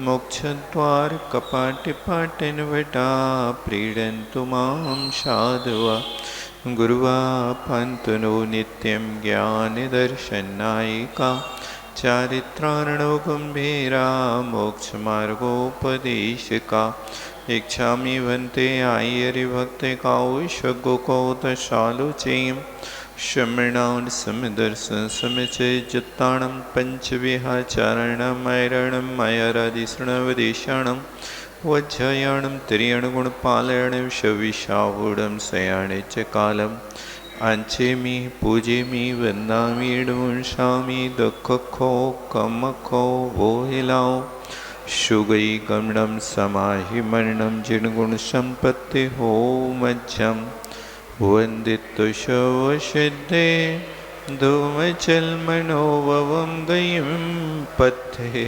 मोक्षद्वार कपाटिपाटिनवटा प्रीडन्तु मां साधुवा गुरुवापन्तु नित्यं ज्ञानदर्शनायिका चारित्रार्णो गम्भीरा मोक्षमार्गोपदेशिका इच्छामि वन्ते आयरिभक्तिकाौषगोकौतशालुचेयं शमणान् समदर्शन समचयजुत्ताणं पञ्चविहाचारणमैरणं मयरादिशृणवदेशाणं वज्रयाणं त्रियणगुणपालयणं शविशावुडं शयाणे च कालम् अंचेमि पूजेमि वन्दामि णुंसामि दुःखखो कमखो वोहिलाओ शुगई गमनम समाहि मरणम जिनगुण संपत्ति हो मज्जम वंदित शव सिद्धे धूमचल मनोवम गयम पथे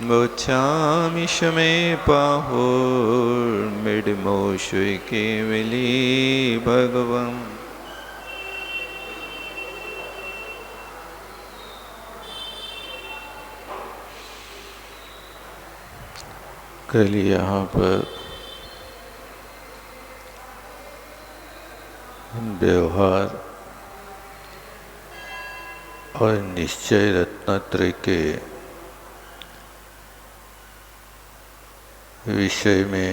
मोक्षामि शमे पाहुर्मिडमोषु केवली भगवम्। कल यहाँ पर व्यवहार और निश्चय रत्नत्रय के विषय में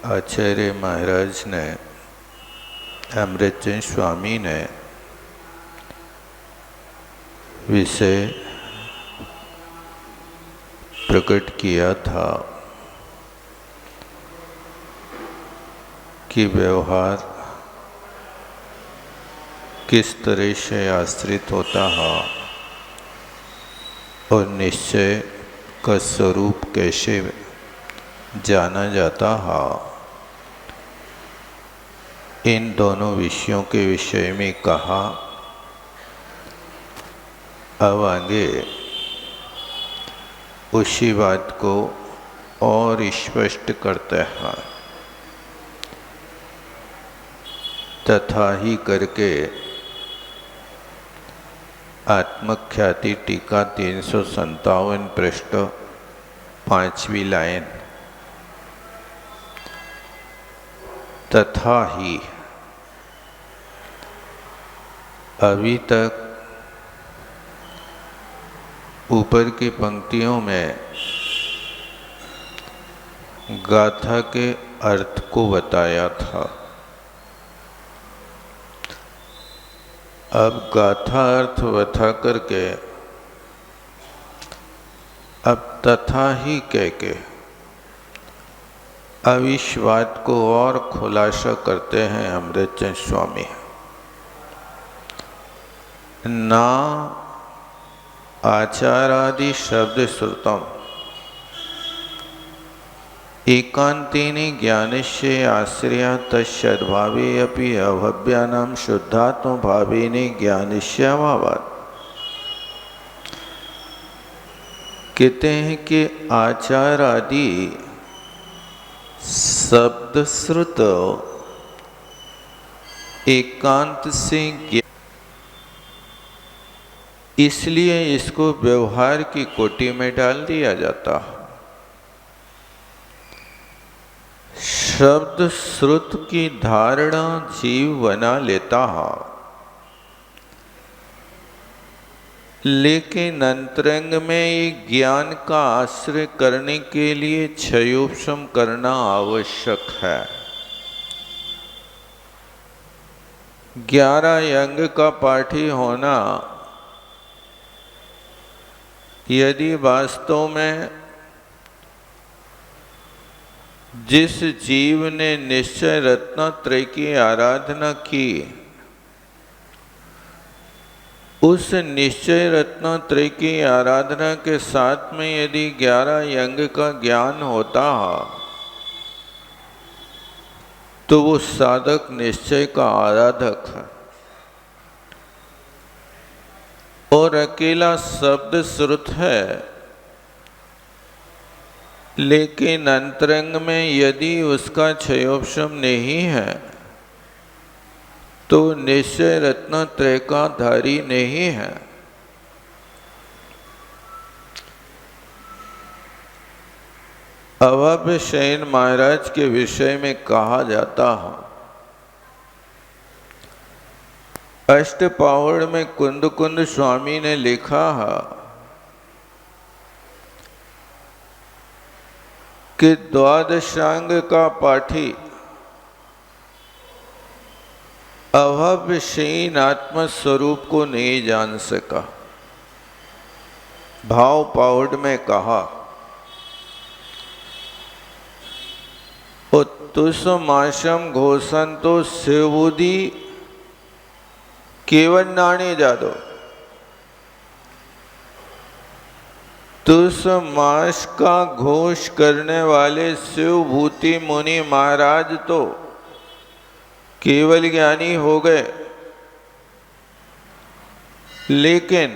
आचार्य महाराज ने, अमृतचंद स्वामी ने विषय प्रकट किया था कि व्यवहार किस तरह से आश्रित होता है और निश्चय का स्वरूप कैसे जाना जाता है। इन दोनों विषयों के विषय में कहा। अब आगे उसी बात को और स्पष्ट करते हैं। तथा ही करके आत्मख्याति टीका 357 पृष्ठ 5वीं लाइन। तथा ही अभी तक ऊपर की पंक्तियों में गाथा के अर्थ को बताया था। अब गाथा अर्थ बता करके अब तथा ही कह के अब इस बात को और खुलासा करते हैं अमृतचंद स्वामी। ना आचारादि शब्द श्रुतम एकांतेन ज्ञानस्य आश्रया तत्सद्भावे अपि अभव्यानां शुद्धात्म भावेन ज्ञानस्य अभावात्। कहते हैं कि आचार आदि शब्द श्रुत एकांत से इसलिए इसको व्यवहार की कोटि में डाल दिया जाता है। शब्द श्रुत की धारणा जीव बना लेता है, लेकिन अंतरंग में ये ज्ञान का आश्रय करने के लिए क्षयोपशम करना आवश्यक है। 11 अंग का पाठी होना यदि वास्तव में जिस जीव ने निश्चय रत्नत्रय की आराधना की, उस निश्चय रत्नत्रय की आराधना के साथ में यदि 11 अंग का ज्ञान होता है तो वो साधक निश्चय का आराधक है। और अकेला शब्द श्रुत है, लेकिन अंतरंग में यदि उसका क्षयोपशम नहीं है तो निश्चय रत्नत्रय का धारी नहीं है। अभय शयन महाराज के विषय में कहा जाता है, अष्टपावड़ में कुंद कुंद स्वामी ने लिखा है कि द्वादशांग का पाठी अभय शयन आत्म स्वरूप को नहीं जान सका। भाव पावड़ में कहा, तुस माशम घोषण तो शिवबुद्धि केवल नाने जादो। तुस मास का घोष करने वाले शिवभूति मुनि महाराज तो केवल ज्ञानी हो गए, लेकिन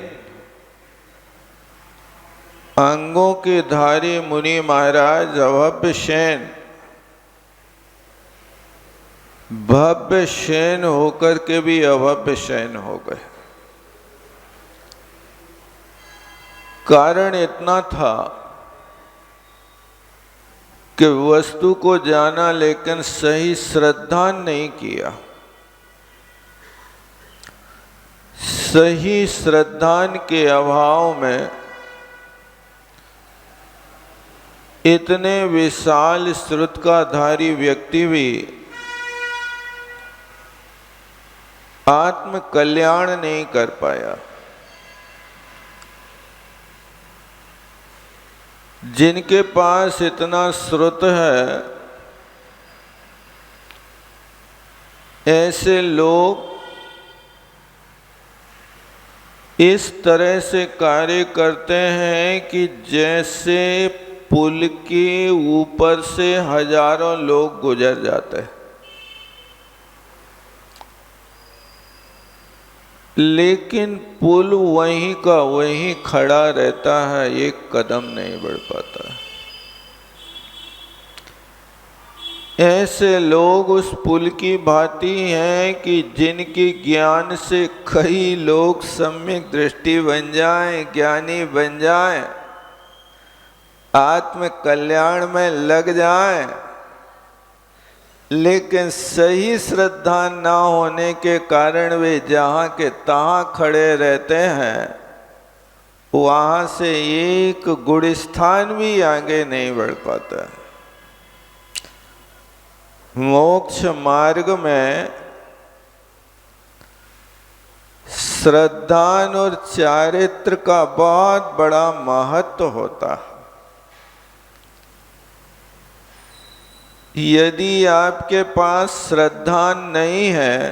अंगों के धारी मुनि महाराज अभय शयन भव्य शयन होकर के भी अभव्य शयन हो गए। कारण इतना था कि वस्तु को जाना लेकिन सही श्रद्धा नहीं किया। सही श्रद्धा के अभाव में इतने विशाल श्रुत का धारी व्यक्ति भी आत्म कल्याण नहीं कर पाया। जिनके पास इतना श्रुत है, ऐसे लोग इस तरह से कार्य करते हैं कि जैसे पुल के ऊपर से हजारों लोग गुजर जाते हैं, लेकिन पुल वहीं का वहीं खड़ा रहता है, एक कदम नहीं बढ़ पाता। ऐसे लोग उस पुल की भांति हैं कि जिनके ज्ञान से कई लोग सम्यक दृष्टि बन जाएं, ज्ञानी बन जाएं, आत्म कल्याण में लग जाएं, लेकिन सही श्रद्धा ना होने के कारण वे जहाँ के तहाँ खड़े रहते हैं, वहाँ से एक गुणस्थान भी आगे नहीं बढ़ पाता। मोक्ष मार्ग में श्रद्धा और चारित्र का बहुत बड़ा महत्व होता है। यदि आपके पास श्रद्धा नहीं है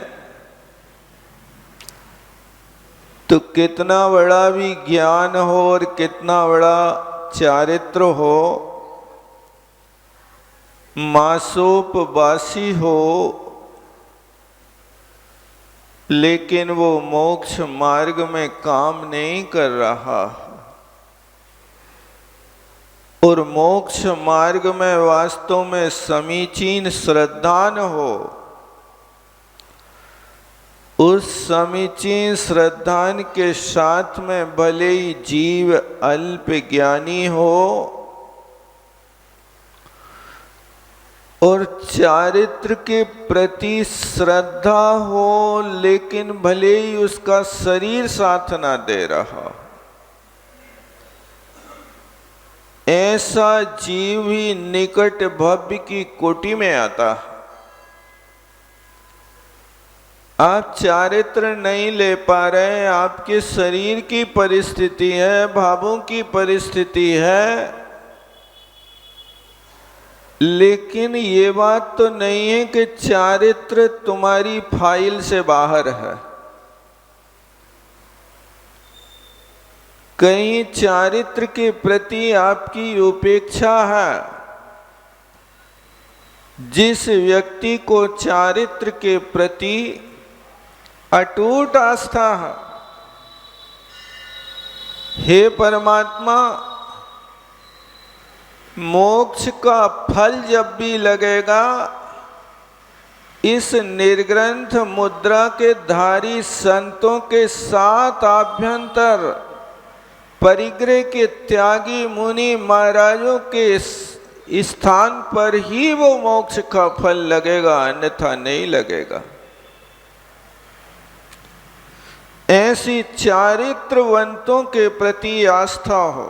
तो कितना बड़ा भी ज्ञान हो और कितना बड़ा चारित्र हो, मासोपवासी हो, लेकिन वो मोक्ष मार्ग में काम नहीं कर रहा। और मोक्ष मार्ग में वास्तव में समीचीन श्रद्धा न हो, उस समीचीन श्रद्धा के साथ में भले ही जीव अल्प ज्ञानी हो और चारित्र के प्रति श्रद्धा हो, लेकिन भले ही उसका शरीर साथ ना दे रहा, ऐसा जीव ही निकट भव्य की कोटि में आता। आप चारित्र नहीं ले पा रहे, आपके शरीर की परिस्थिति है, भावों की परिस्थिति है, लेकिन ये बात तो नहीं है कि चारित्र तुम्हारी फाइल से बाहर है। कहीं चारित्र के प्रति आपकी उपेक्षा है। जिस व्यक्ति को चारित्र के प्रति अटूट आस्था है, हे परमात्मा, मोक्ष का फल जब भी लगेगा, इस निर्ग्रंथ मुद्रा के धारी संतों के साथ आभ्यंतर परिग्रह के त्यागी मुनि महाराजों के स्थान पर ही वो मोक्ष का फल लगेगा, अन्यथा नहीं लगेगा। ऐसी चारित्रवंतों के प्रति आस्था हो,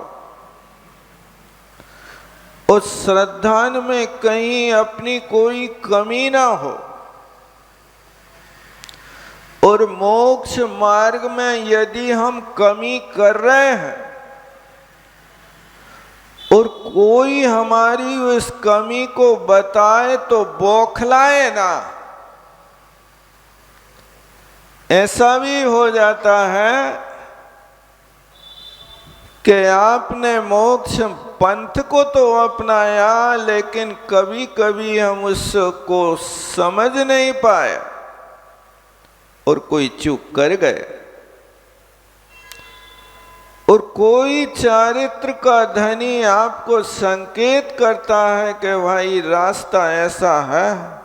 उस श्रद्धान में कहीं अपनी कोई कमी ना हो, और मोक्ष मार्ग में यदि हम कमी कर रहे हैं और कोई हमारी उस कमी को बताए तो बौखलाए ना। ऐसा भी हो जाता है कि आपने मोक्ष पंथ को तो अपनाया, लेकिन कभी कभी हम उसको समझ नहीं पाए और कोई चूक कर गए। और कोई चारित्र का धनी आपको संकेत करता है कि भाई रास्ता ऐसा है,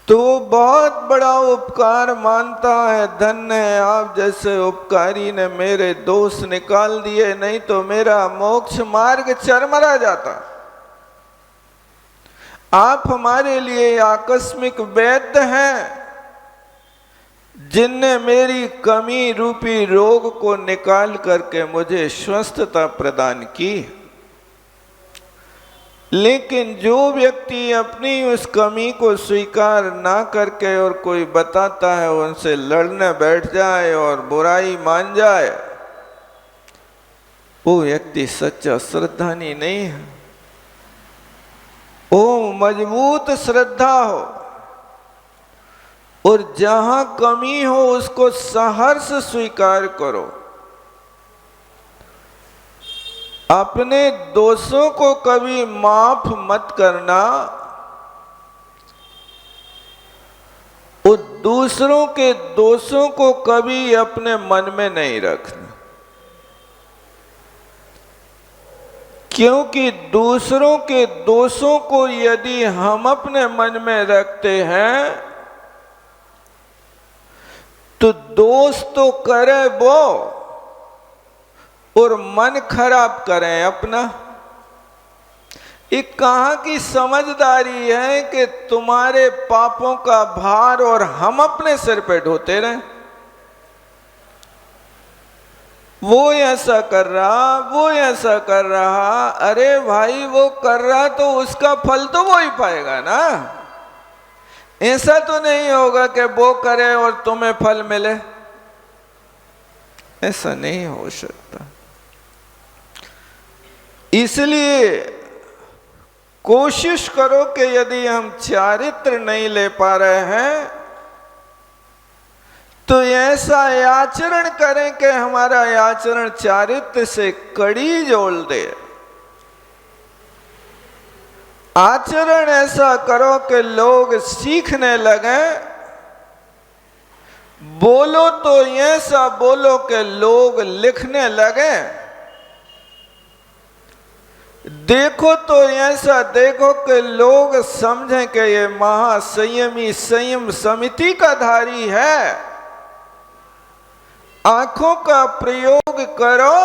तो बहुत बड़ा उपकार मानता है। धन्य है आप जैसे उपकारी ने मेरे दोष निकाल दिए, नहीं तो मेरा मोक्ष मार्ग चरमरा जाता। आप हमारे लिए आकस्मिक वैद्य हैं, जिनने मेरी कमी रूपी रोग को निकाल करके मुझे स्वस्थता प्रदान की। लेकिन जो व्यक्ति अपनी उस कमी को स्वीकार ना करके और कोई बताता है उनसे लड़ने बैठ जाए और बुराई मान जाए, वो व्यक्ति सच्चा श्रद्धानी नहीं है। वो मजबूत श्रद्धा हो, और जहां कमी हो उसको सहर्ष स्वीकार करो। अपने दोषों को कभी माफ मत करना, और दूसरों के दोषों को कभी अपने मन में नहीं रखना, क्योंकि दूसरों के दोषों को यदि हम अपने मन में रखते हैं तो दोष तो करे वो और मन खराब करें अपना। एक कहां की समझदारी है कि तुम्हारे पापों का भार और हम अपने सिर पे ढोते रहें। वो ऐसा कर रहा, वो ऐसा कर रहा, अरे भाई वो कर रहा तो उसका फल तो वो ही पाएगा ना। ऐसा तो नहीं होगा कि वो करे और तुम्हें फल मिले, ऐसा नहीं हो सकता। इसलिए कोशिश करो कि यदि हम चारित्र नहीं ले पा रहे हैं तो ऐसा आचरण करें कि हमारा आचरण चारित्र से कड़ी जोड़ दे। आचरण ऐसा करो कि लोग सीखने लगे। बोलो तो ऐसा बोलो कि लोग लिखने लगे। देखो तो ऐसा देखो कि लोग समझें कि ये महासंयमी संयम समिति का धारी है। आंखों का प्रयोग करो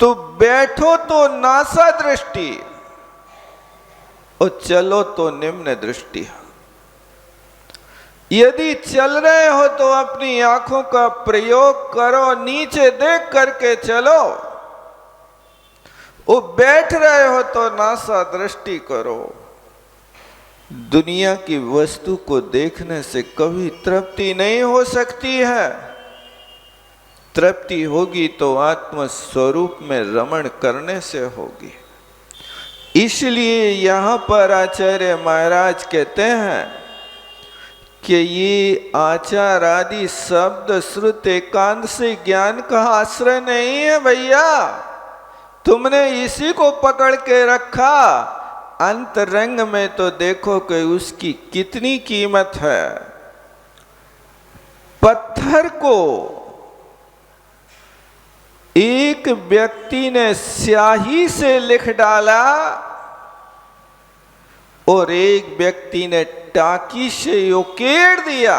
तो बैठो तो नासा दृष्टि और चलो तो निम्न दृष्टि। यदि चल रहे हो तो अपनी आंखों का प्रयोग करो, नीचे देख करके चलो। वो बैठ रहे हो तो नासा दृष्टि करो। दुनिया की वस्तु को देखने से कभी तृप्ति नहीं हो सकती है। तृप्ति होगी तो आत्म स्वरूप में रमण करने से होगी। इसलिए यहां पर आचार्य महाराज कहते हैं कि ये आचार आदि शब्द श्रुत एकांत से ज्ञान का आश्रय नहीं है भैया। तुमने इसी को पकड़ के रखा, अंतरंग में तो देखो कि उसकी कितनी कीमत है। पत्थर को एक व्यक्ति ने स्याही से लिख डाला और एक व्यक्ति ने टाकी से उकेड़ दिया।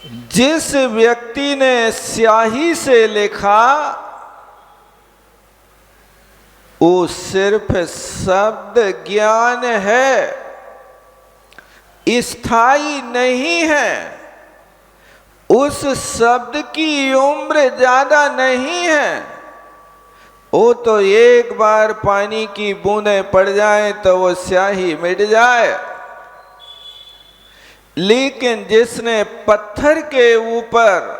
जिस व्यक्ति ने स्याही से लिखा वो सिर्फ शब्द ज्ञान है, स्थायी नहीं है। उस शब्द की उम्र ज्यादा नहीं है। वो तो एक बार पानी की बूंदें पड़ जाए तो वो स्याही मिट जाए। लेकिन जिसने पत्थर के ऊपर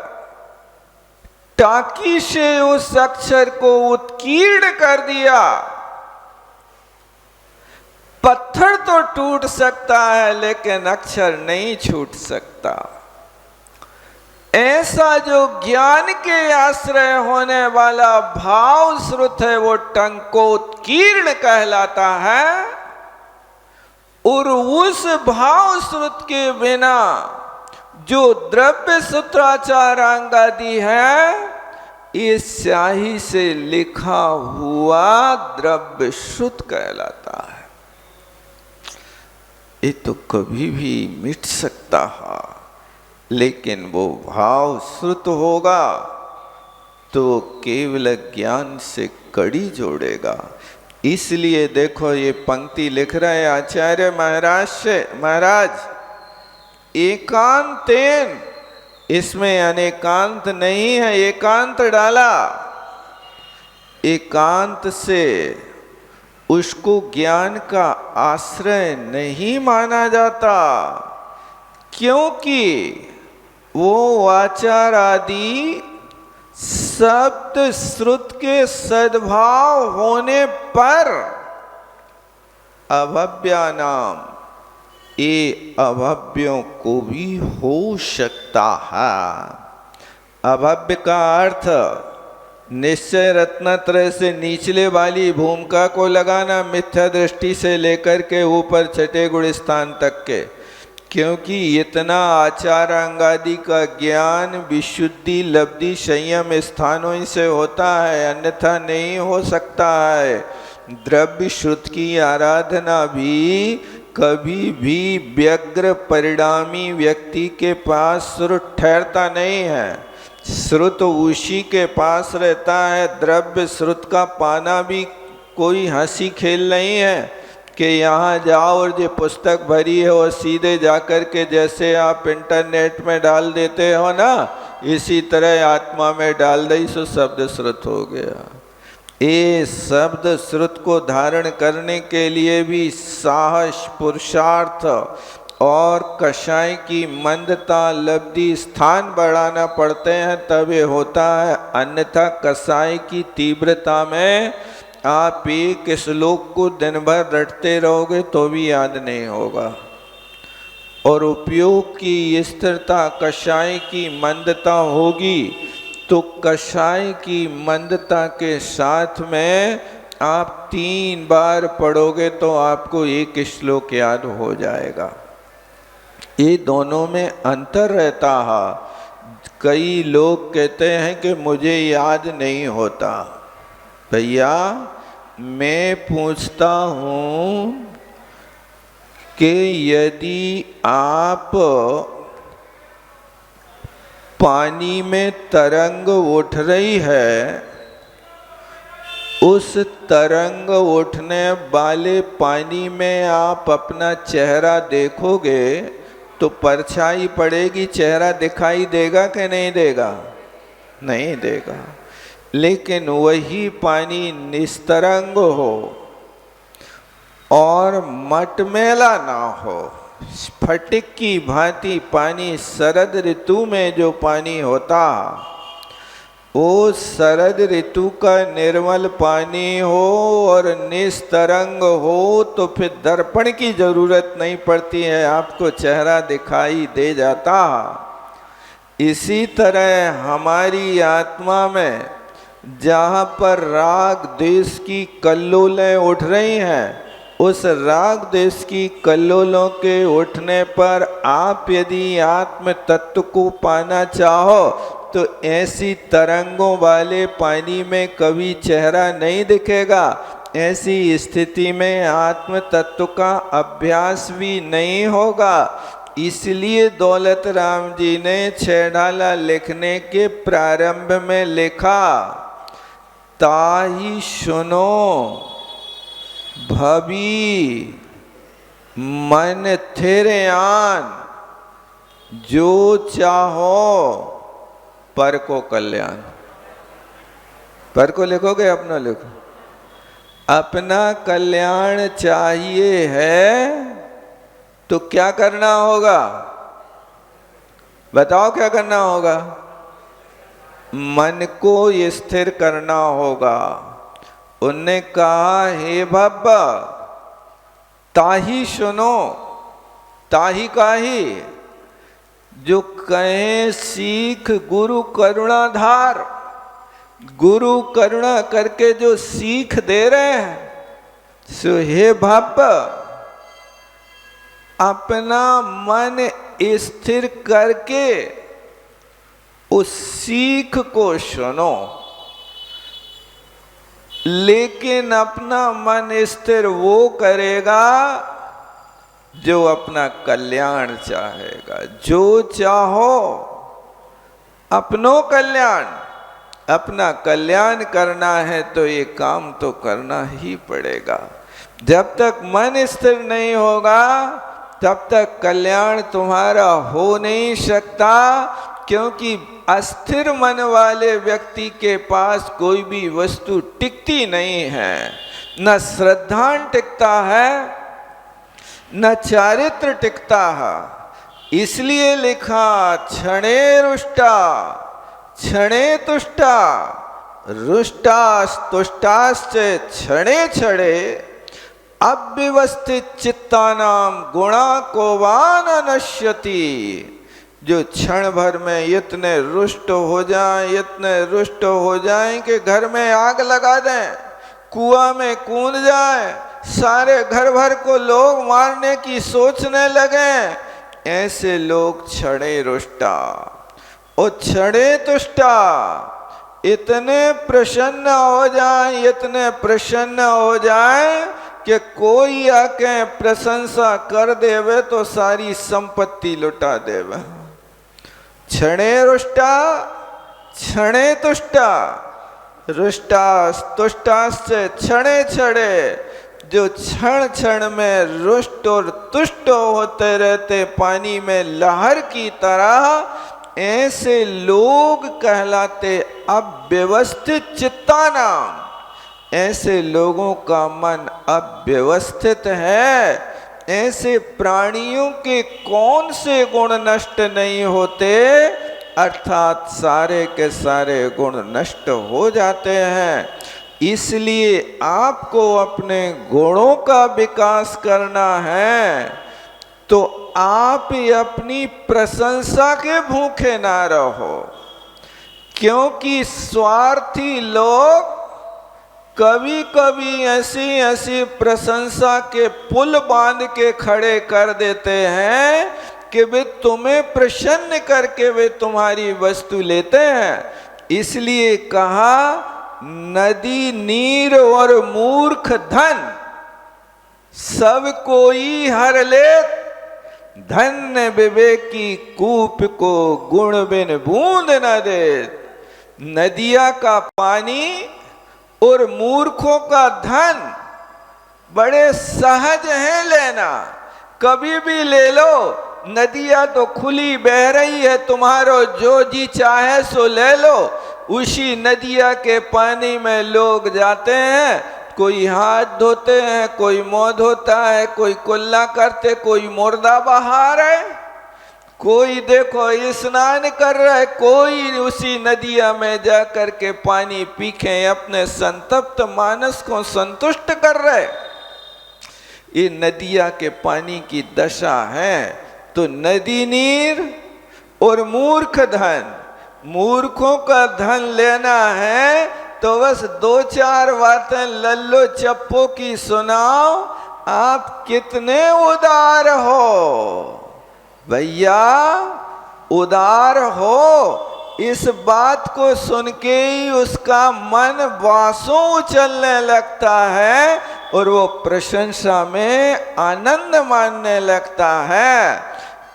टाकी से उस अक्षर को उत्कीर्ण कर दिया, पत्थर तो टूट सकता है लेकिन अक्षर नहीं छूट सकता। ऐसा जो ज्ञान के आश्रय होने वाला भाव श्रुत है वो टंकोत्कीर्ण कहलाता है। और उस भाव श्रुत के बिना जो द्रव्य सूत्राचार अंगादि है, इस स्याही से लिखा हुआ द्रव्य श्रुत कहलाता है। ये तो कभी भी मिट सकता है, लेकिन वो भाव श्रुत होगा तो केवल ज्ञान से कड़ी जोड़ेगा। इसलिए देखो ये पंक्ति लिख रहे आचार्य महाराज, एकांतेन, इसमें अनेकांत नहीं है, एकांत डाला। एकांत से उसको ज्ञान का आश्रय नहीं माना जाता, क्योंकि वो आचार आदि शब्द श्रुत के सद्भाव होने पर अभव्यानाम, ये अभव्यों को भी हो सकता है। अभव्य का अर्थ निश्चय रत्नत्रय से निचले वाली भूमिका को लगाना, मिथ्या दृष्टि से लेकर के ऊपर छठे गुण स्थान तक के। क्योंकि इतना आचार अंगादि का ज्ञान विशुद्धि लब्धि संयम स्थानों से होता है, अन्यथा नहीं हो सकता है। द्रव्य श्रुत की आराधना भी कभी भी व्यग्र परिणामी व्यक्ति के पास श्रुत ठहरता नहीं है। श्रुत उसी के पास रहता है। द्रव्य श्रुत का पाना भी कोई हंसी खेल नहीं है कि यहाँ जाओ और जो पुस्तक भरी है वो सीधे जाकर के जैसे आप इंटरनेट में डाल देते हो ना, इसी तरह आत्मा में डाल दी सो शब्द श्रुत हो गया। ये शब्द श्रुत को धारण करने के लिए भी साहस पुरुषार्थ और कषाय की मंदता लब्धि स्थान बढ़ाना पड़ते हैं, तब ये होता है। अन्यथा कषाय की तीव्रता में आप एक श्लोक को दिन भर रटते रहोगे तो भी याद नहीं होगा। और उपयोग की स्थिरता कषाय की मंदता होगी तो कषाय की मंदता के साथ में आप 3 बार पढ़ोगे तो आपको एक श्लोक याद हो जाएगा। ये दोनों में अंतर रहता है। कई लोग कहते हैं कि मुझे याद नहीं होता। भैया मैं पूछता हूँ कि यदि आप पानी में तरंग उठ रही है, उस तरंग उठने वाले पानी में आप अपना चेहरा देखोगे तो परछाई पड़ेगी, चेहरा दिखाई देगा कि नहीं देगा? नहीं देगा। लेकिन वही पानी निस्तरंग हो और मटमैला ना हो, स्फटिक की भांति पानी शरद ऋतु में जो पानी होता वो शरद ऋतु का निर्मल पानी हो और निस्तरंग हो तो फिर दर्पण की जरूरत नहीं पड़ती है, आपको चेहरा दिखाई दे जाता। इसी तरह हमारी आत्मा में जहाँ पर राग द्वेष की कल्लोलें उठ रही हैं, उस राग द्वेष की कल्लोलों के उठने पर आप यदि आत्म तत्व को पाना चाहो तो ऐसी तरंगों वाले पानी में कभी चेहरा नहीं दिखेगा। ऐसी स्थिति में आत्म तत्व का अभ्यास भी नहीं होगा। इसलिए दौलत राम जी ने छह ढाला लिखने के प्रारंभ में लिखा, ताही सुनो भवी मन थिर आन, जो चाहो पर को कल्याण। पर को लिखोगे अपना लिखो। अपना कल्याण चाहिए है तो क्या करना होगा? बताओ क्या करना होगा? मन को स्थिर करना होगा। उनने कहा, हे बाबा ताही सुनो, ताही काही, जो कहे सीख गुरु करुणाधार। गुरु करुणा करके जो सीख दे रहे हैं, सो हे बाबा अपना मन स्थिर करके उस सीख को सुनो। लेकिन अपना मन स्थिर वो करेगा जो अपना कल्याण चाहेगा। जो चाहो अपनो कल्याण, अपना कल्याण करना है तो ये काम तो करना ही पड़ेगा। जब तक मन स्थिर नहीं होगा तब तक कल्याण तुम्हारा हो नहीं सकता, क्योंकि अस्थिर मन वाले व्यक्ति के पास कोई भी वस्तु टिकती नहीं है। न श्रद्धान टिकता है, न चारित्र टिकता है। इसलिए लिखा, क्षणे रुष्टा क्षणे तुष्टा, रुष्टास्तुष्टाश्च क्षणे क्षणे, अव्यवस्थित चित्तानाम गुणा कोवान नश्यति। जो क्षण भर में इतने रुष्ट हो जाएं, इतने रुष्ट हो जाएं कि घर में आग लगा दें, कुआं में कूद जाएं, सारे घर भर को लोग मारने की सोचने लगे, ऐसे लोग क्षणे रुष्टा और क्षणे तुष्टा। इतने प्रसन्न हो जाएं, इतने प्रसन्न हो जाएं कि कोई आके प्रशंसा कर देवे तो सारी संपत्ति लुटा देवे। क्षणे रुष्टा क्षणे तुष्टा, रुष्टास्तुष्टाश्च क्षणे क्षणे। जो क्षण क्षण में रुष्ट और तुष्ट होते रहते पानी में लहर की तरह, ऐसे लोग कहलाते अव्यवस्थित चित्तानाम। ऐसे लोगों का मन अव्यवस्थित है। ऐसे प्राणियों के कौन से गुण नष्ट नहीं होते, अर्थात सारे के सारे गुण नष्ट हो जाते हैं। इसलिए आपको अपने गुणों का विकास करना है तो आप अपनी प्रशंसा के भूखे ना रहो, क्योंकि स्वार्थी लोग कभी कभी ऐसी ऐसी प्रशंसा के पुल बांध के खड़े कर देते हैं कि वे तुम्हें प्रसन्न करके वे तुम्हारी वस्तु लेते हैं। इसलिए कहा, नदी नीर और मूर्ख धन सब कोई हर ले, धन्य विवेकी कूप को गुण बिन बूंद न दे। नदिया का पानी और मूर्खों का धन बड़े सहज हैं लेना, कभी भी ले लो। नदिया तो खुली बह रही है, तुम्हारो जो जी चाहे सो ले लो। उसी नदिया के पानी में लोग जाते हैं, कोई हाथ धोते हैं, कोई मुंह धोता है, कोई कुल्ला करते, कोई मुर्दा बहा रहे, कोई देखो स्नान कर रहा है, कोई उसी नदिया में जा कर के पानी पी के अपने संतप्त मानस को संतुष्ट कर रहे। ये नदिया के पानी की दशा है। तो नदी नीर और मूर्ख धन, मूर्खों का धन लेना है तो बस दो चार बातें लल्लो चप्पो की सुनाओ, आप कितने उदार हो भैया, उदार हो। इस बात को सुन के ही उसका मन बांसों उछलने लगता है और वो प्रशंसा में आनंद मानने लगता है।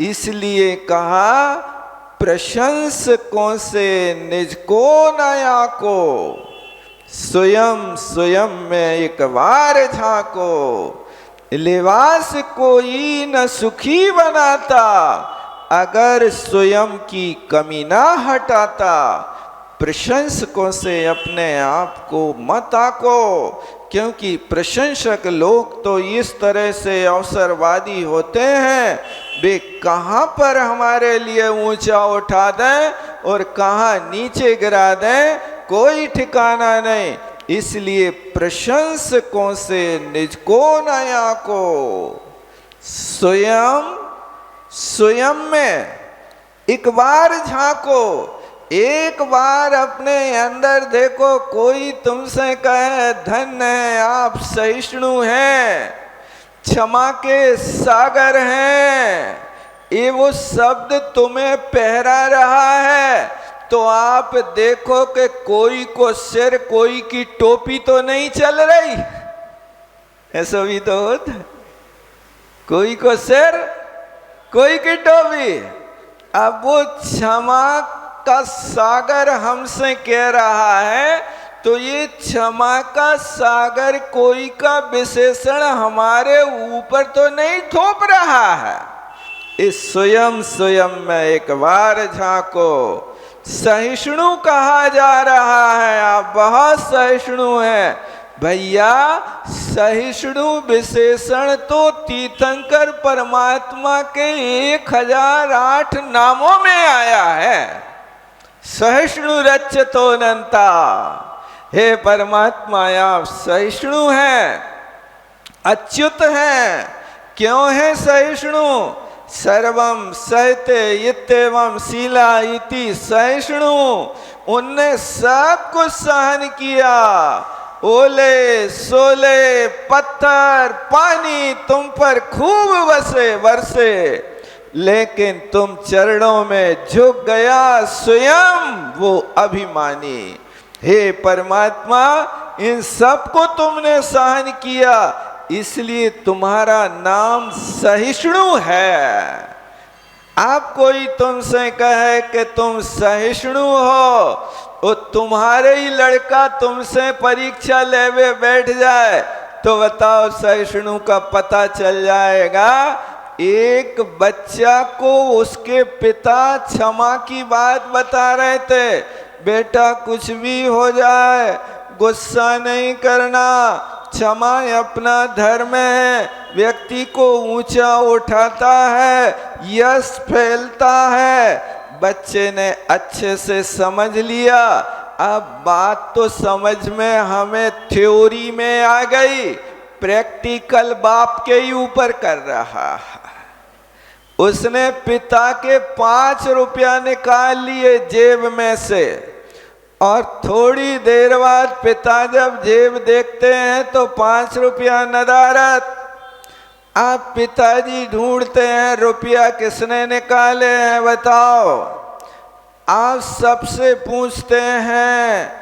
इसलिए कहा प्रशंसकों से निज को नया को, स्वयं स्वयं में एक बार झांको। लिबास कोई न सुखी बनाता, अगर स्वयं की कमी ना हटाता। प्रशंसकों से अपने आप को मत आको, क्योंकि प्रशंसक लोग तो इस तरह से अवसरवादी होते हैं, वे कहाँ पर हमारे लिए ऊंचा उठा दें और कहाँ नीचे गिरा दें, कोई ठिकाना नहीं। इसलिए प्रशंसकों से निज को नया को, स्वयं स्वयं में एक बार झांको, एक बार अपने अंदर देखो। कोई तुमसे कहे धन्य है आप सहिष्णु हैं, क्षमा के सागर हैं, ये वो शब्द तुम्हें पहरा रहा है, तो आप देखो कि कोई को सिर कोई की टोपी तो नहीं चल रही। ऐसा भी तो होता है, कोई को सिर कोई की टोपी। अब वो क्षमा का सागर हमसे कह रहा है, तो ये क्षमा का सागर कोई का विशेषण हमारे ऊपर तो नहीं थोप रहा है। इस स्वयं स्वयं में एक बार झांको। सहिष्णु कहा जा रहा है, आप बहुत सहिष्णु हैं भैया। सहिष्णु विशेषण तो तीर्थंकर परमात्मा के 1008 नामों में आया है। सहिष्णु रच्यतो अनंता, हे परमात्मा आप सहिष्णु हैं, अच्युत हैं। क्यों है सहिष्णु? सर्वम सहते इत्येवं शीला इति सहिष्णु, उनने सब कुछ सहन किया। ओले सोले पत्थर पानी तुम पर खूब बरसे, लेकिन तुम चरणों में झुक गया स्वयं वो अभिमानी। हे परमात्मा, इन सब को तुमने सहन किया, इसलिए तुम्हारा नाम सहिष्णु है। आप कोई तुमसे कहे कि तुम सहिष्णु हो, और तुम्हारे ही लड़का तुमसे परीक्षा लेवे बैठ जाए, तो बताओ सहिष्णु का पता चल जाएगा। एक बच्चा को उसके पिता क्षमा की बात बता रहे थे, बेटा कुछ भी हो जाए गुस्सा नहीं करना, क्षमा अपना धर्म है, व्यक्ति को ऊंचा उठाता है, यश फैलता है। बच्चे ने अच्छे से समझ लिया। अब बात तो समझ में हमें थ्योरी में आ गई, प्रैक्टिकल बाप के ही ऊपर कर रहा है। उसने पिता के 5 रुपया निकाल लिए जेब में से, और थोड़ी देर बाद पिता जब जेब देखते हैं तो 5 रुपया नदारत। आप पिताजी ढूंढते हैं रुपया किसने निकाले हैं बताओ। आप सबसे पूछते हैं,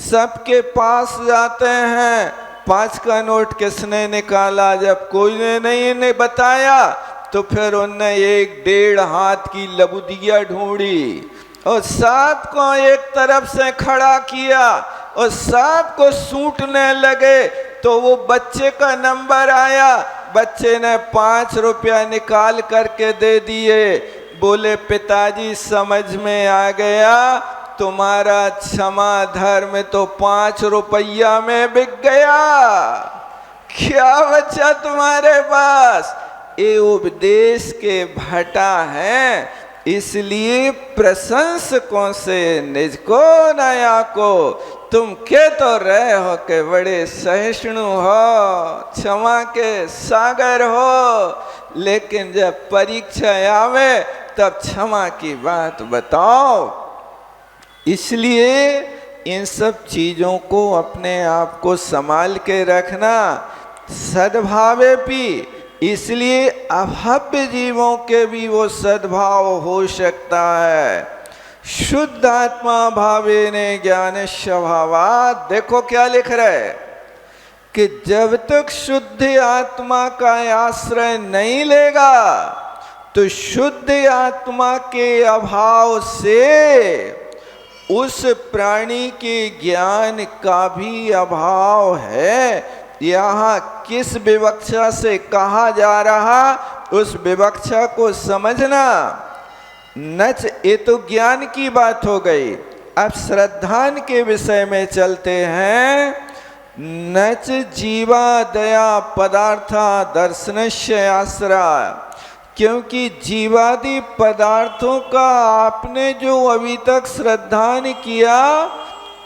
सबके पास जाते हैं, 5 का नोट किसने निकाला। जब कोई ने नहीं बताया तो फिर उनने 1-1.5 हाथ की लबुदिया ढूंढी और सबको एक तरफ से खड़ा किया और सबको सूटने लगे। तो वो बच्चे का नंबर आया, बच्चे ने 5 रुपया निकाल करके दे दिए। बोले पिताजी समझ में आ गया, तुम्हारा क्षमा धर्म तो 5 रुपया में बिक गया, क्या बचा तुम्हारे पास। ये उपदेश के भटा है, इसलिए प्रशंसकों से निज को नया को। तुम कह तो रहे हो कि बड़े सहिष्णु हो, क्षमा के सागर हो, लेकिन जब परीक्षा आवे तब क्षमा की बात बताओ। इसलिए इन सब चीज़ों को अपने आप को संभाल के रखना। सद्भावे भी, इसलिए अभव्य जीवों के भी वो सद्भाव हो सकता है। शुद्ध आत्मा भावे ने ज्ञान स्वभावात्, देखो क्या लिख रहे कि जब तक शुद्ध आत्मा का आश्रय नहीं लेगा तो शुद्ध आत्मा के अभाव से उस प्राणी के ज्ञान का भी अभाव है। यहाँ किस विवक्षा से कहा जा रहा, उस विवक्षा को समझना। नच, ये तो ज्ञान की बात हो गई। अब श्रद्धान के विषय में चलते हैं। नच जीवा दया पदार्था दर्शनस्य आश्रा, क्योंकि जीवादि पदार्थों का आपने जो अभी तक श्रद्धान किया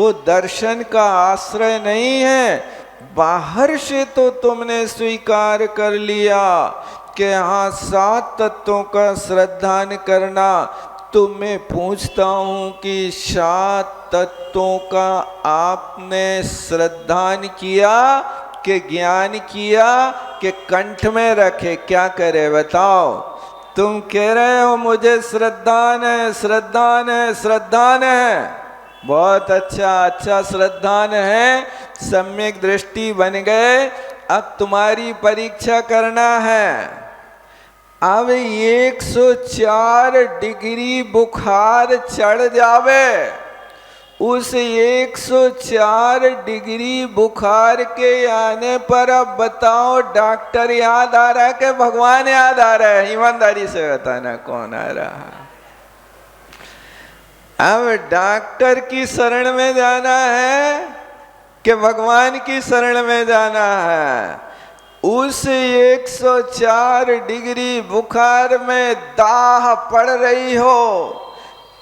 वो दर्शन का आश्रय नहीं है। बाहर से तो तुमने स्वीकार कर लिया कि हाँ 7 तत्वों का श्रद्धान करना। तो मैं पूछता हूँ कि 7 तत्वों का आपने श्रद्धान किया कि ज्ञान किया कि कंठ में रखे? क्या करे बताओ? तुम कह रहे हो मुझे श्रद्धान है, श्रद्धान है, श्रद्धान है। बहुत अच्छा श्रद्धान है, सम्यक दृष्टि बन गए। अब तुम्हारी परीक्षा करना है। अब 104 डिग्री बुखार चढ़ जावे, उस 104 डिग्री बुखार के आने पर अब बताओ डॉक्टर याद आ रहा है कि भगवान याद आ रहा है? ईमानदारी से बताना कौन आ रहा है। अब डॉक्टर की शरण में जाना है कि भगवान की शरण में जाना है? उस 104 डिग्री बुखार में दाह पड़ रही हो,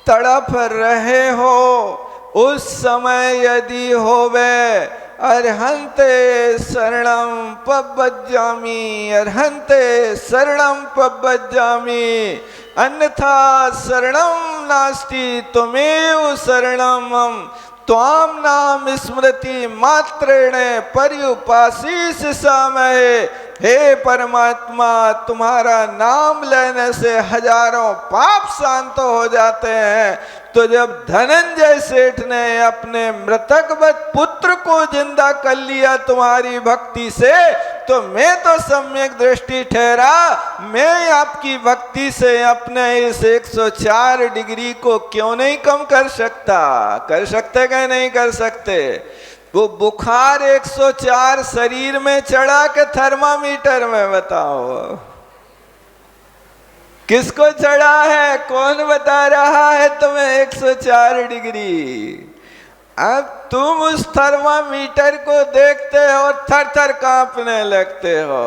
तड़प रहे हो, उस समय यदि होवे अर्हंते शरणम पब्बज्जामि, अर्हंते शरणम पब्बज्जामि, अन्यथा शरणम नास्ति त्वमेव शरणम मम, त्वाम नाम स्मृति मात्रेण पर्युपासीस सामहे। हे परमात्मा, तुम्हारा नाम लेने से हजारों पाप शांत हो जाते हैं। तो जब धनंजय सेठ ने अपने मृतकवत पुत्र को जिंदा कर लिया तुम्हारी भक्ति से, तो मैं तो सम्यक दृष्टि ठहरा। मैं आपकी भक्ति से अपने इस 104 डिग्री को क्यों नहीं कम कर सकता? कर सकते क्या नहीं कर सकते? वो बुखार 104 शरीर में चढ़ा के थर्मामीटर में? बताओ किसको चढ़ा है? कौन बता रहा है तुम्हें 104 डिग्री? अब तुम उस थर्मामीटर को देखते हो, थर थर कांपने लगते हो।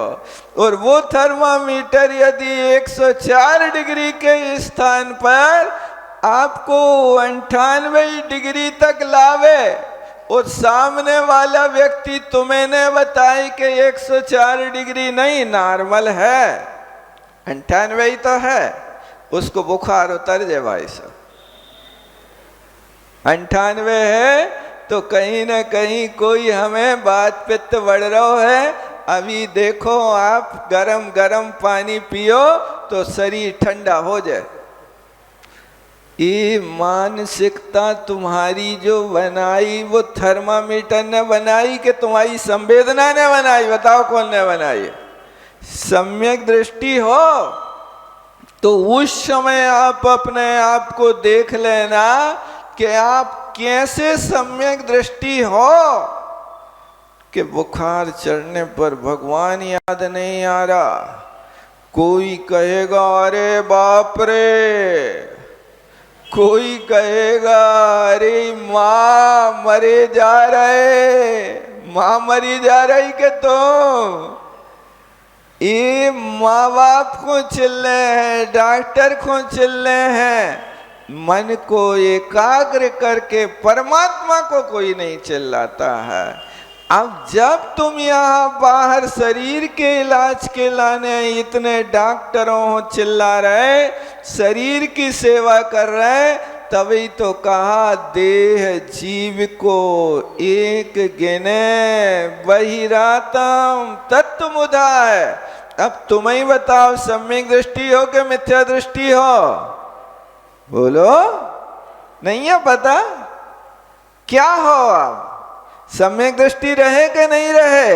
और वो थर्मामीटर यदि 104 डिग्री के स्थान पर आपको 98 डिग्री तक लावे और सामने वाला व्यक्ति तुम्हें ने बताए कि 104 डिग्री नहीं, नॉर्मल है, 98 तो है, उसको बुखार उतर जाए भाई साहब। 98 है तो कहीं ना कहीं कोई हमें बात पित्त बढ़ रहा है। अभी देखो आप गरम गरम पानी पियो तो शरीर ठंडा हो जाए। ये मानसिकता तुम्हारी जो बनाई वो थर्मामीटर ने बनाई कि तुम्हारी संवेदना ने बनाई? बताओ कौन ने बनाई? सम्यक दृष्टि हो तो उस समय आप अपने आप को देख लेना कि आप कैसे सम्यक दृष्टि हो कि बुखार चढ़ने पर भगवान याद नहीं आ रहा। कोई कहेगा अरे बाप रे, कोई कहेगा अरे माँ मरे जा रहे, माँ मरी जा रही के तुम। ये माँ बाप को चिल्ले हैं, डॉक्टर को चिल्ले हैं, मन को एकाग्र करके परमात्मा को कोई नहीं चिल्लाता है। अब जब तुम यहाँ बाहर शरीर के इलाज के लाने इतने डॉक्टरों चिल्ला रहे, शरीर की सेवा कर रहे, तभी तो कहा देह जीव को एक गिने बहिरातम तत्वमुधा है। अब तुम ही बताओ सम्यक दृष्टि हो कि मिथ्या दृष्टि हो? बोलो, नहीं है पता क्या हो? आप सम्यक दृष्टि रहे कि नहीं रहे?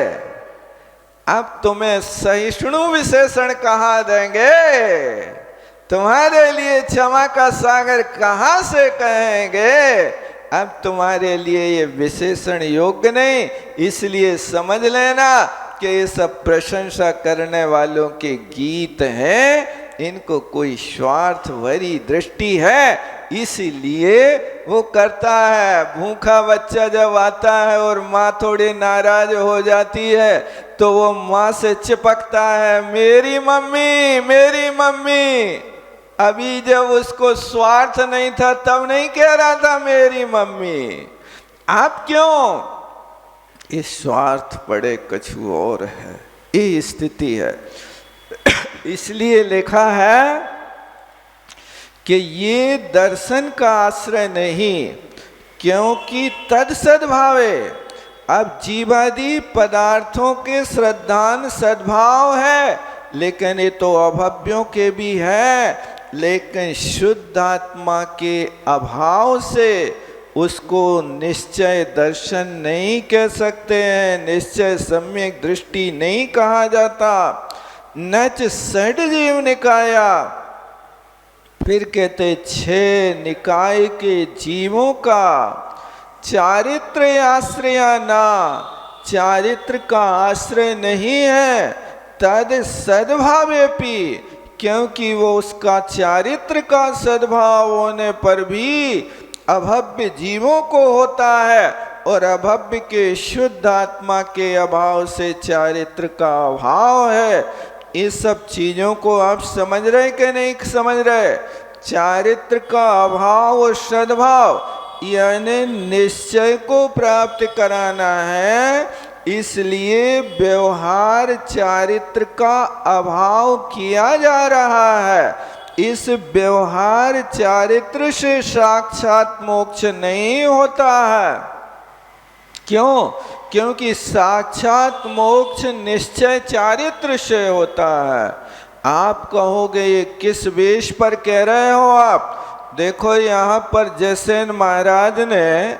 अब तुम्हें सहिष्णु विशेषण कहा देंगे तुम्हारे लिए क्षमा का सागर कहाँ से कहेंगे, अब तुम्हारे लिए ये विशेषण योग्य नहीं। इसलिए समझ लेना कि ये सब प्रशंसा करने वालों के गीत हैं, इनको कोई स्वार्थ भरी दृष्टि है, इसीलिए वो करता है। भूखा बच्चा जब आता है और माँ थोड़ी नाराज हो जाती है तो वो माँ से चिपकता है, मेरी मम्मी मेरी मम्मी। अभी जब उसको स्वार्थ नहीं था तब नहीं कह रहा था मेरी मम्मी। आप क्यों? इस स्वार्थ पड़े कछु और है, ये स्थिति है। इसलिए लिखा है कि ये दर्शन का आश्रय नहीं, क्योंकि तद सद्भावे। अब जीवादि पदार्थों के श्रद्धान सद्भाव है, लेकिन ये तो अभव्यों के भी है, लेकिन शुद्ध आत्मा के अभाव से उसको निश्चय दर्शन नहीं कह सकते हैं, निश्चय सम्यक दृष्टि नहीं कहा जाता। नच षड जीव निकाया, फिर कहते 6 निकाय के जीवों का चारित्र आश्रया ना, चारित्र का आश्रय नहीं है। तद सद्भावेपि, क्योंकि वो उसका चारित्र का सद्भाव होने पर भी अभव्य जीवों को होता है, और अभव्य के शुद्ध आत्मा के अभाव से चारित्र का अभाव है। इस सब चीजों को आप समझ रहे कि नहीं समझ रहे? चारित्र का अभाव और सद्भाव यानी निश्चय को प्राप्त कराना है, इसलिए व्यवहार चारित्र का अभाव किया जा रहा है। इस व्यवहार चारित्र से साक्षात मोक्ष नहीं होता है। क्यों? क्योंकि साक्षात मोक्ष निश्चय चारित्र से होता है। आप कहोगे ये किस वेश पर कह रहे हो आप? देखो यहाँ पर जयसेन महाराज ने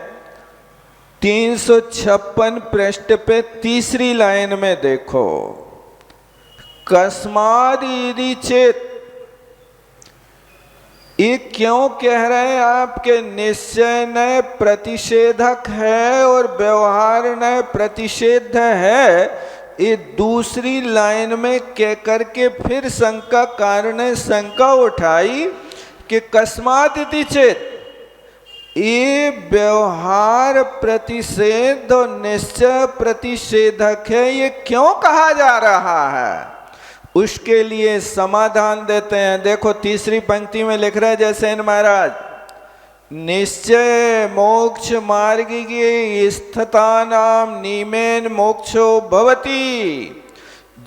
356 पृष्ठ पे तीसरी लाइन में देखो, कस्माद यदि चेत, ये क्यों कह रहे हैं आपके निश्चय न प्रतिषेधक है और व्यवहार न प्रतिषेध है। ये दूसरी लाइन में कह करके फिर शंका कारण शंका उठाई कि कस्मात इति चेत, ये व्यवहार प्रतिषेध और निश्चय प्रतिषेधक है, ये क्यों कहा जा रहा है? उसके लिए समाधान देते हैं। देखो तीसरी पंक्ति में लिख रहा है जयसेन महाराज, निश्चय मोक्ष मार्ग की स्थिता नाम निमेन मोक्षो भवति।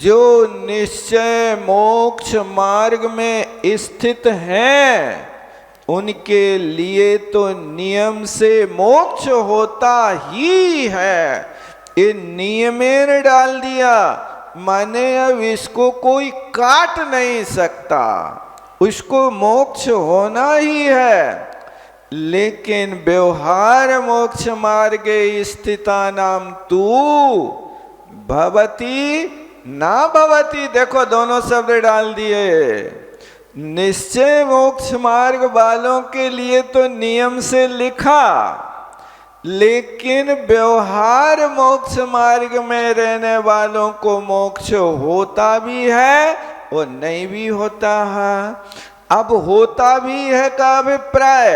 जो निश्चय मोक्ष मार्ग में स्थित हैं उनके लिए तो नियम से मोक्ष होता ही है। ये नियमें डाल दिया, माने अब इसको कोई काट नहीं सकता, उसको मोक्ष होना ही है। लेकिन व्यवहार मोक्ष मार्गे स्थिता नाम तू भवती ना भवती, देखो दोनों शब्द डाल दिए। निश्चय मोक्ष मार्ग वालों के लिए तो नियम से लिखा, लेकिन व्यवहार मोक्ष मार्ग में रहने वालों को मोक्ष होता भी है और नहीं भी होता है। अब होता भी है का अभिप्राय,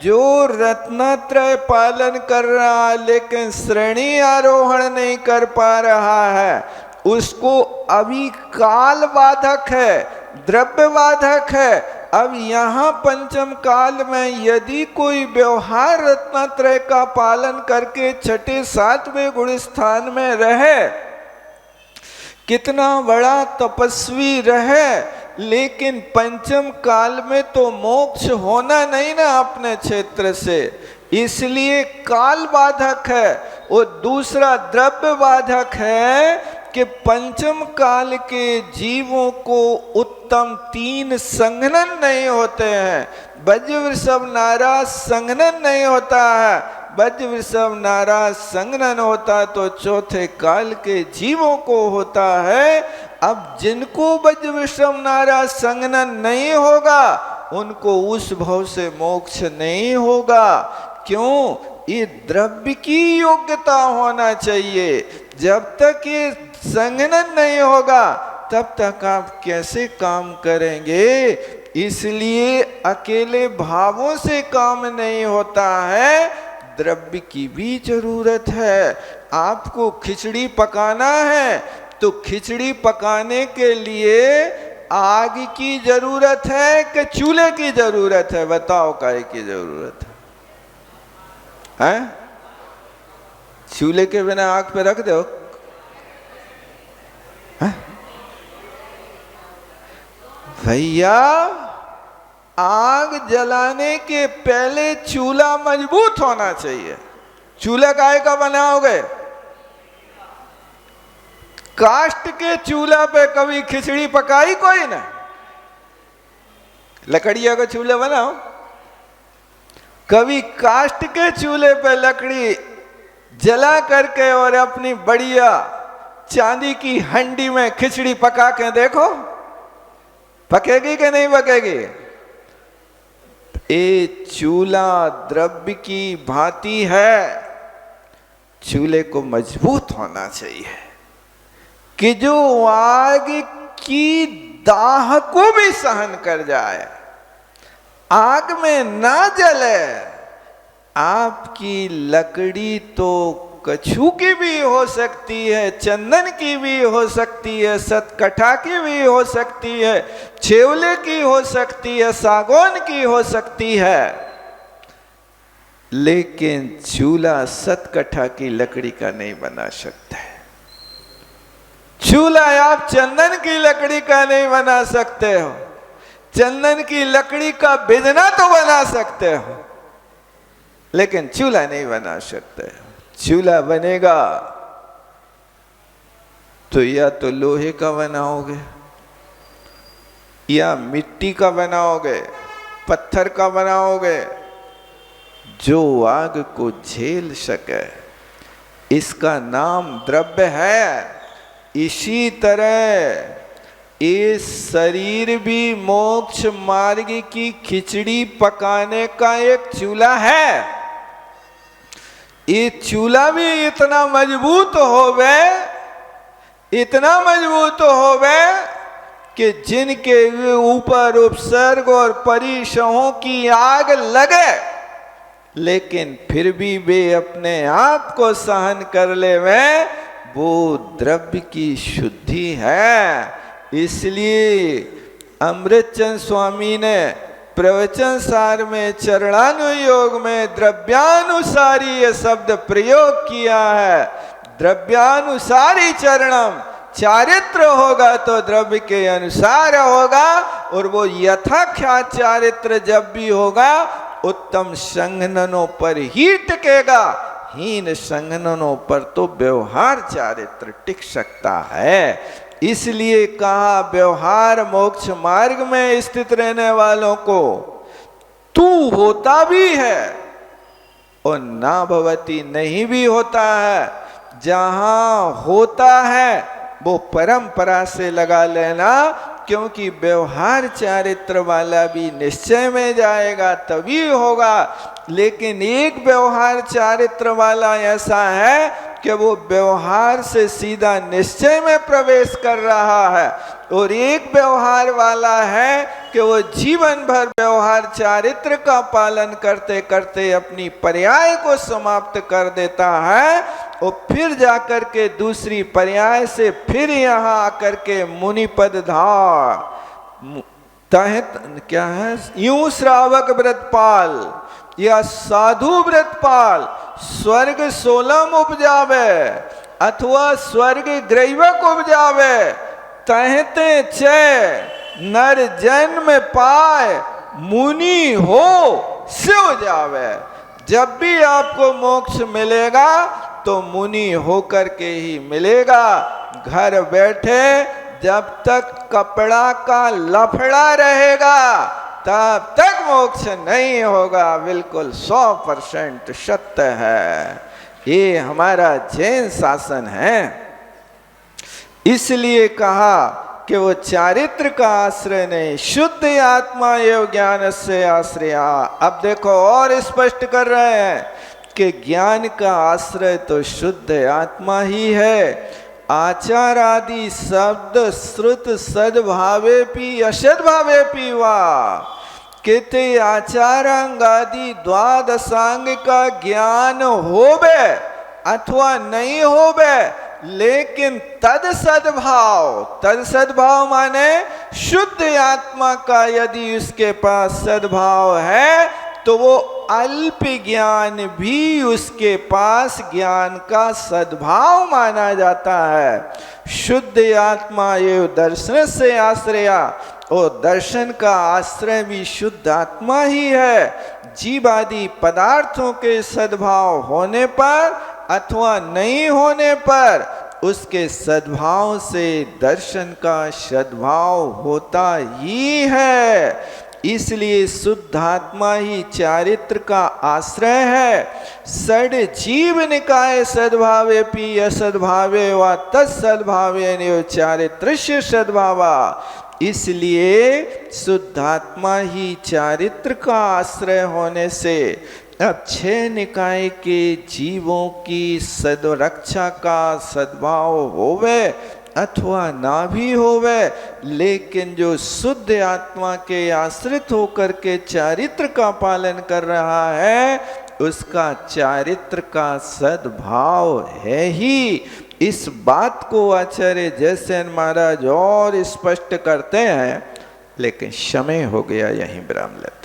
जो रत्नत्रय पालन कर रहा है लेकिन श्रेणी आरोहण नहीं कर पा रहा है, उसको अभी काल बाधक है, द्रव्य बाधक है। अब यहाँ पंचम काल में यदि कोई व्यवहार रत्नत्रय का पालन करके छठे सातवें गुण स्थान में रहे, कितना बड़ा तपस्वी रहे, लेकिन पंचम काल में तो मोक्ष होना नहीं ना अपने क्षेत्र से, इसलिए काल बाधक है। और दूसरा द्रव्य बाधक है कि पंचम काल के जीवों को उत्तम 3 संघनन नहीं होते हैं। वज्र वृषभ नाराज संघनन नहीं होता है, वज्र वृषभ नाराज संघनन होता तो चौथे काल के जीवों को होता है। अब जिनको ब्रज विश्रम नारा संगनन नहीं होगा उनको उस भव से मोक्ष नहीं होगा। क्यों? ये द्रव्य की योग्यता होना चाहिए। जब तक ये संगनन नहीं होगा तब तक आप कैसे काम करेंगे? इसलिए अकेले भावों से काम नहीं होता है, द्रव्य की भी जरूरत है। आपको खिचड़ी पकाना है तो खिचड़ी पकाने के लिए आग की जरूरत है कि चूल्हे की जरूरत है? बताओ काय की जरूरत है? चूल्हे के बिना आग पे रख दो, भैया आग जलाने के पहले चूल्हा मजबूत होना चाहिए। चूल्हा काहे का बनाओगे? काष्ट के चूल्हा पे कभी खिचड़ी पकाई कोई ना? लकड़िया का चूल्हा बनाओ। कभी काष्ट के चूल्हे पे लकड़ी जला करके और अपनी बढ़िया चांदी की हंडी में खिचड़ी पका के देखो, पकेगी कि नहीं पकेगी? ये चूल्हा द्रव्य की भांति है। चूल्हे को मजबूत होना चाहिए कि जो आग की दाह को भी सहन कर जाए, आग में ना जले। आपकी लकड़ी तो कछू की भी हो सकती है, चंदन की भी हो सकती है, सतकठा की भी हो सकती है, छेवले की हो सकती है, सागौन की हो सकती है, लेकिन चूल्हा सतकठा की लकड़ी का नहीं बना सकता है। चूल्हा आप चंदन की लकड़ी का नहीं बना सकते हो। चंदन की लकड़ी का बिजना तो बना सकते हो, लेकिन चूल्हा नहीं बना सकते। चूल्हा बनेगा तो या तो लोहे का बनाओगे, या मिट्टी का बनाओगे, पत्थर का बनाओगे, जो आग को झेल सके। इसका नाम द्रव्य है। इसी तरह ये शरीर भी मोक्ष मार्ग की खिचड़ी पकाने का एक चूल्हा है। ये चूल्हा भी इतना मजबूत होवे, इतना मजबूत होवे कि जिनके ऊपर उपसर्ग और परिसहों की आग लगे, लेकिन फिर भी वे अपने आप को सहन कर ले, वो द्रव्य की शुद्धि है। इसलिए अमृतचंद स्वामी ने प्रवचन सार में चरणानुयोग में द्रव्यानुसारी ये शब्द प्रयोग किया है। द्रव्यानुसारी चरणम, चारित्र होगा तो द्रव्य के अनुसार होगा, और वो यथाख्यात चारित्र जब भी होगा उत्तम संघननों पर ही टिकेगा। हीन संघननों पर तो व्यवहार चारित्र टिक सकता है। इसलिए कहा व्यवहार मोक्ष मार्ग में स्थित रहने वालों को तू होता भी है और ना भवती नहीं भी होता है। जहां होता है वो परंपरा से लगा लेना, क्योंकि व्यवहार चारित्र वाला भी निश्चय में जाएगा तभी होगा। लेकिन एक व्यवहार चारित्र वाला ऐसा है कि वो व्यवहार से सीधा निश्चय में प्रवेश कर रहा है, और एक व्यवहार वाला है कि वो जीवन भर व्यवहार चारित्र का पालन करते करते अपनी पर्याय को समाप्त कर देता है, और फिर जाकर के दूसरी पर्याय से फिर यहाँ आकर के मुनिपद धार तहत क्या है, यूं श्रावक व्रतपाल या साधु व्रतपाल स्वर्ग सोलम उपजावे अथवा स्वर्ग ग्रैवक उपजावे, तहते चे नर जन्म पाए मुनि हो शिव जावे। जब भी आपको मोक्ष मिलेगा तो मुनि होकर के ही मिलेगा। घर बैठे जब तक कपड़ा का लफड़ा रहेगा तब तक मोक्ष नहीं होगा। बिल्कुल 100% सत्य है। ये हमारा जैन शासन है। इसलिए कहा कि वो चारित्र का आश्रय नहीं, शुद्ध आत्मा एवं ज्ञान से आश्रया। अब देखो और स्पष्ट कर रहे हैं कि ज्ञान का आश्रय तो शुद्ध आत्मा ही है। आचार आदि शब्द श्रुत सद्भावे पी असद्भावे पी वा, कहते आचारांग आदि द्वादशांग का ज्ञान होवे अथवा नहीं होवे, लेकिन तद सद्भाव माने शुद्ध आत्मा का यदि उसके पास सद्भाव है तो वो अल्प ज्ञान भी उसके पास ज्ञान का सद्भाव माना जाता है। शुद्ध आत्मा ये दर्शन से आश्रया, और दर्शन का आश्रय भी शुद्ध आत्मा ही है। जीव आदि पदार्थों के सद्भाव होने पर अथवा नहीं होने पर उसके सद्भाव से दर्शन का सद्भाव होता ही है। इसलिए शुद्ध आत्मा ही चारित्र का आश्रय है। षड जीव निकाय सद्भावे पी असद्भावे व तत्सद्भावे चारित्रस्य सद्भावा। इसलिए शुद्ध आत्मा ही चारित्र का आश्रय होने से अब 6 निकाय के जीवों की सद्रक्षा का सद्भाव होवे अथवा ना भी होवे, लेकिन जो शुद्ध आत्मा के आश्रित होकर के चारित्र का पालन कर रहा है उसका चारित्र का सद्भाव है ही। इस बात को आचार्य जयसेन महाराज और स्पष्ट करते हैं, लेकिन समय हो गया, यहीं विराम लेते हैं।